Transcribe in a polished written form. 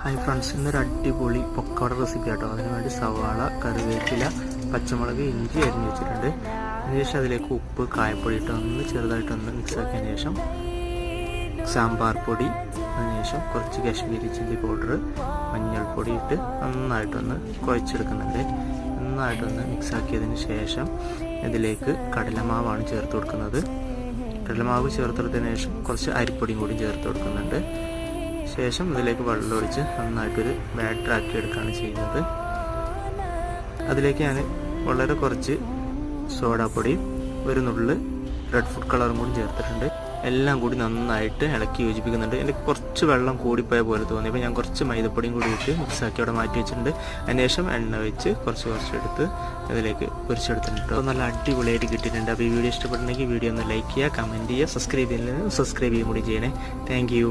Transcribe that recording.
Hi friends, ഇന്നൊരു അടിപൊളി pakoda recipe ആട്ടോ. അതിന് വേണ്ടി സവാള, കറിവേപ്പില, പച്ചമുളക്, ഇഞ്ചി അരിഞ്ഞ് വെച്ചിട്ടുണ്ട്. അതിനുശേഷം അതിലേക്ക് ഉപ്പ്, കായപ്പൊടി ഇട്ട് ഒന്ന് ചെറുതായിട്ടൊന്ന് മിക്സ് ആക്കിയതിന് ശേഷം സാമ്പാർ പൊടി, അതിനുശേഷം കുറച്ച് കാശ്മീരി ചില്ലി പൗഡർ, മഞ്ഞൾപ്പൊടി ഇട്ട് നന്നായിട്ടൊന്ന് കുഴച്ചെടുക്കുന്നുണ്ട്. നന്നായിട്ടൊന്ന് മിക്സ് ആക്കിയതിന് ശേഷം ഇതിലേക്ക് കടലമാവാണ് ചേർത്ത് കൊടുക്കുന്നത്. കടലമാവ് ചേർത്തെടുത്തതിന് ശേഷം കുറച്ച് അരിപ്പൊടിയും കൂടി ചേർത്ത് കൊടുക്കുന്നുണ്ട്. ശേഷം ഇതിലേക്ക് വെള്ളം ഒഴിച്ച് നന്നായിട്ടൊരു ബാറ്റർ ആക്കി എടുക്കുകയാണ് ചെയ്യുന്നത്. അതിലേക്ക് ഞാൻ വളരെ കുറച്ച് സോഡാപ്പൊടിയും ഒരു നുള്ള് റെഡ് ഫുഡ് കളറും കൂടി ചേർത്തിട്ടുണ്ട്. എല്ലാം കൂടി നന്നായിട്ട് ഇളക്കി യോജിപ്പിക്കുന്നുണ്ട്. എനിക്ക് കുറച്ച് വെള്ളം കൂടിപ്പോയ പോലെ തോന്നി, അപ്പോൾ ഞാൻ കുറച്ച് മൈദപ്പൊടിയും കൂടി ഇട്ട് മിക്സാക്കി അവിടെ മാറ്റി വെച്ചിട്ടുണ്ട്. അതിനുശേഷം എണ്ണ വെച്ച് കുറച്ച് എടുത്ത് ഇതിലേക്ക് പൊരിച്ചെടുത്തിട്ടുണ്ട്. അപ്പോൾ നല്ല അടിപൊളിയായിട്ട് കിട്ടിയിട്ടുണ്ട്. അപ്പോൾ ഈ വീഡിയോ ഇഷ്ടപ്പെട്ടിട്ടുണ്ടെങ്കിൽ വീഡിയോ ഒന്ന് ലൈക്ക് ചെയ്യുക, കമൻറ്റ് ചെയ്യുക, സബ്സ്ക്രൈബ് ചെയ്യുക കൂടി ചെയ്യണേ. Thank you.